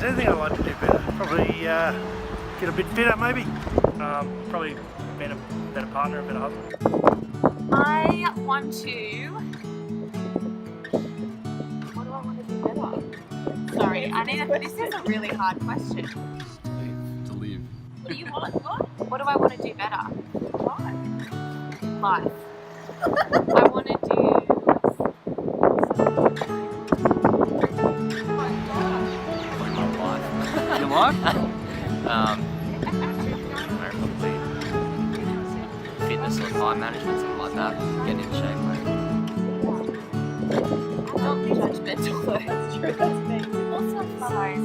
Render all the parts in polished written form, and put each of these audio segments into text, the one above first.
Anything I'd like to do better? Probably get a bit fitter, maybe. Probably being a better partner, a better husband. I want to... What do I want to do better? Sorry, this is a really hard question. To live. What do you want? What do I want to do better? Life. I want to do... Your life? Probably fitness or time management, something like that. Getting in shape, mate. Not be judgmental though. That's true, that's me. Also, sorry.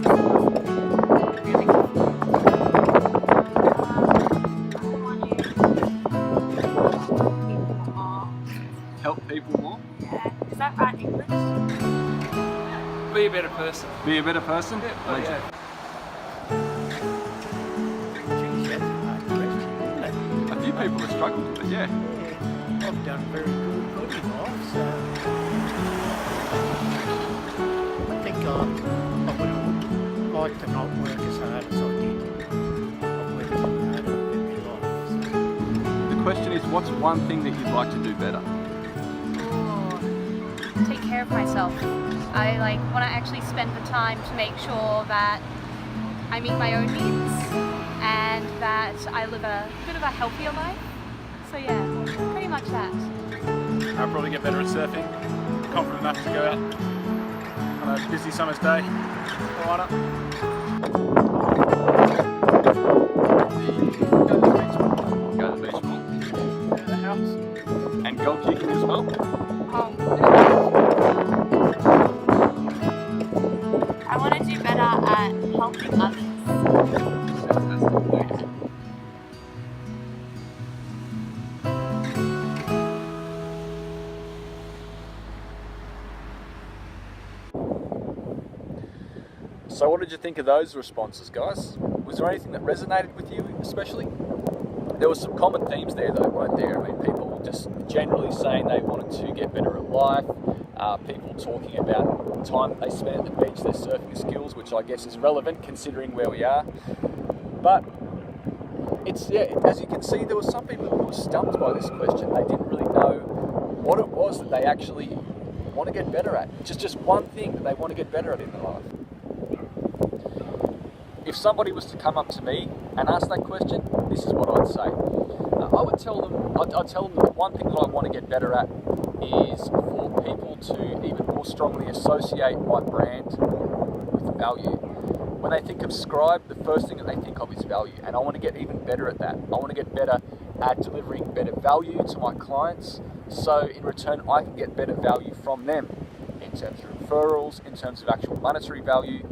Help people more? Yeah. Is that right, English? Be a better person. Be a better person? Oh, yeah. Geez, that's a hard question, isn't it? A few people have struggled with it, yeah. I've done very good in life, so I think I would like to not work as hard as I did. I've worked too hard in my life. So. The question is, what's one thing that you'd like to do better? Take care of myself. I want to actually spend the time to make sure that I meet my own needs and that I live a bit of a healthier life. So yeah, pretty much that. I'll probably get better at surfing. Confident enough to go out on a busy summer's day. Why not? Go to the beach more. Out of the house. And goal kicking as well. I want to do better at helping others. Fantastic. So what did you think of those responses, guys? Was there anything that resonated with you especially? There were some common themes there though, weren't there? I mean, people just generally saying they wanted to get better at life, people talking about the time they spent at the beach, their surfing skills, which I guess is relevant considering where we are. But it's, yeah, as you can see, there were some people who were stumped by this question. They didn't really know what it was that they actually want to get better at. Just one thing that they want to get better at in their life. If somebody was to come up to me and ask that question, this is what I'd say. I'd tell them that one thing that I want to get better at is for people to even more strongly associate my brand with value. When they think of Scribe, the first thing that they think of is value, and I want to get even better at that. I want to get better at delivering better value to my clients, so in return I can get better value from them in terms of referrals, in terms of actual monetary value,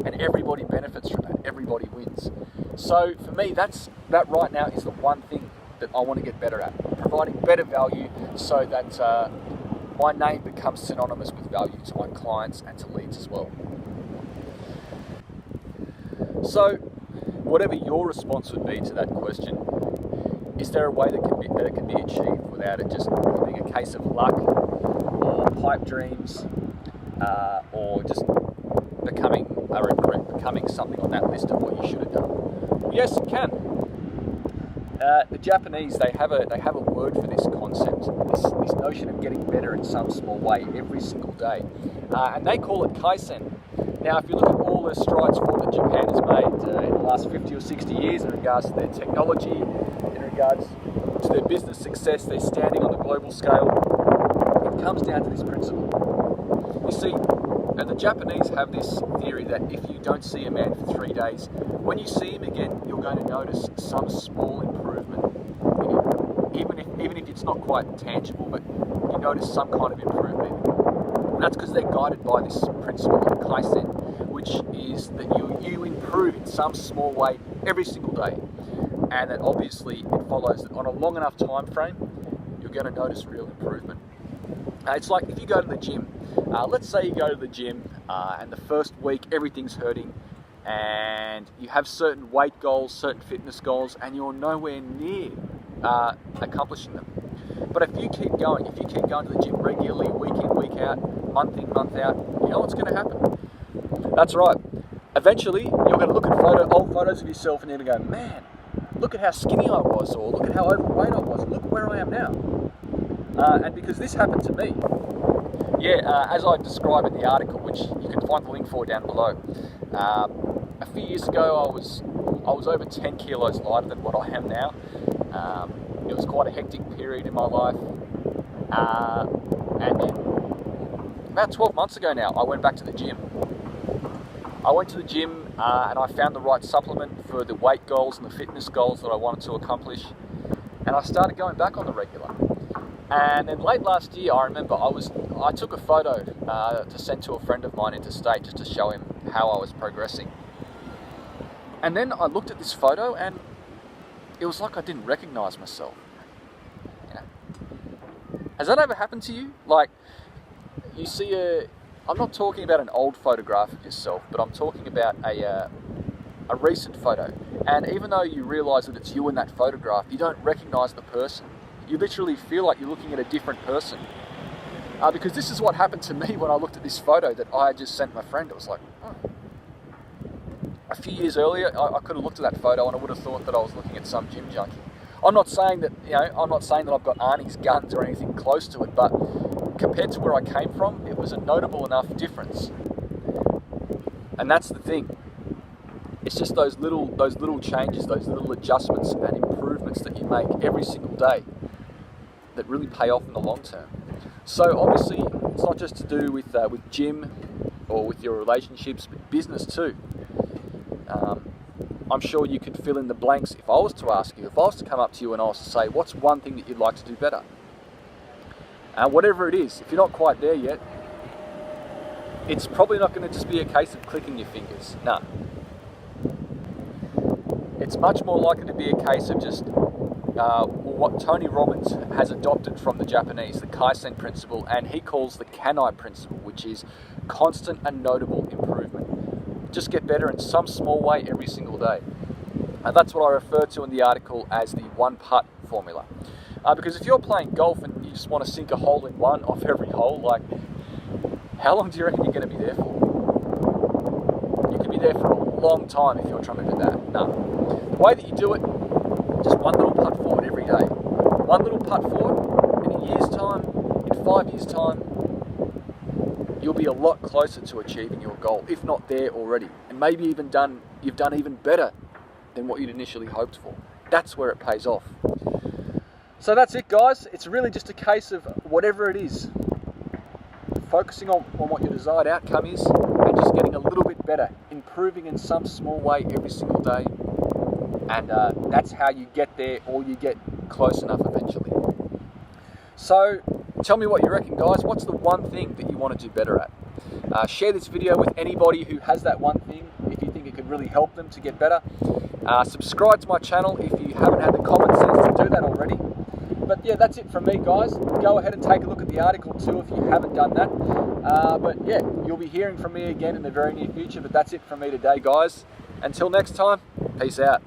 and everybody benefits from that. Everybody wins. So for me, that right now is the one thing that I want to get better at, providing better value so that my name becomes synonymous with value to my clients and to leads as well. So whatever your response would be to that question, is there a way that it can be achieved without it just being a case of luck or pipe dreams or just becoming a regret, becoming something on that list of what you should have done? Yes, it can. The Japanese, they have a word for this concept, this notion of getting better in some small way every single day, and they call it Kaizen. Now, if you look at all the strides forward that Japan has made in the last 50 or 60 years in regards to their technology, in regards to their business success, their standing on the global scale, it comes down to this principle. You see, and the Japanese have this theory that if you don't see a man for 3 days, when you see him again, you're going to notice some small improvement in him. Even if it's not quite tangible, but you notice some kind of improvement. And that's because they're guided by this principle of Kaizen, which is that you improve in some small way every single day. And that obviously it follows that on a long enough time frame, you're going to notice real improvement. It's like if you go to the gym. Let's say you go to the gym and the first week everything's hurting and you have certain weight goals, certain fitness goals, and you're nowhere near accomplishing them. But if you keep going to the gym regularly, week in, week out, month in, month out, you know what's going to happen? That's right. eventually you're going to look at old photos of yourself and you're going to go, man, look at how skinny I was, or look at how overweight I was, look where I am now. And because this happened to me, as I describe in the article, which you can find the link for down below, a few years ago I was over 10 kilos lighter than what I am now. It was quite a hectic period in my life, and then about 12 months ago now I went back to the gym. I went to the gym and I found the right supplement for the weight goals and the fitness goals that I wanted to accomplish, and I started going back on the regular. And then late last year, I remember I took a photo to send to a friend of mine interstate just to show him how I was progressing. And then I looked at this photo and it was like I didn't recognize myself. You know? Has that ever happened to you? Like, you see I'm not talking about an old photograph of yourself, but I'm talking about a recent photo. And even though you realize that it's you in that photograph, you don't recognize the person. You literally feel like you're looking at a different person. Because this is what happened to me when I looked at this photo that I just sent my friend. It was like, oh. A few years earlier, I could have looked at that photo and I would have thought that I was looking at some gym junkie. I'm not saying that I've got Arnie's guns or anything close to it, but compared to where I came from, it was a notable enough difference. And that's the thing. It's just those little changes, those little adjustments and improvements that you make every single day that really pay off in the long term. So obviously, it's not just to do with gym or with your relationships, but business too. I'm sure you could fill in the blanks if I was to ask you, if I was to come up to you and I was to say, what's one thing that you'd like to do better? Whatever it is, if you're not quite there yet, it's probably not going to just be a case of clicking your fingers. No. It's much more likely to be a case of just what Tony Robbins has adopted from the Japanese, the Kaizen principle, and he calls the Kanai principle, which is constant and notable improvement. Just get better in some small way every single day. And that's what I refer to in the article as the one putt formula. Because if you're playing golf and you just want to sink a hole in one off every hole, like, how long do you reckon you're going to be there for? You could be there for a long time if you're trying to do that. No. The way that you do it, just one little putt forward every day. One little putt forward, in a year's time, in 5 years' time, you'll be a lot closer to achieving your goal, if not there already. And maybe you've done even better than what you'd initially hoped for. That's where it pays off. So that's it, guys. It's really just a case of whatever it is, focusing on what your desired outcome is and just getting a little bit better, improving in some small way every single day. And that's how you get there, or you get close enough eventually. So tell me what you reckon, guys. What's the one thing that you want to do better at? Share this video with anybody who has that one thing if you think it could really help them to get better. Subscribe to my channel if you haven't had the common sense to do that already. But yeah, that's it from me, guys. Go ahead and take a look at the article too if you haven't done that. But yeah, you'll be hearing from me again in the very near future. But that's it from me today, guys. Until next time, peace out.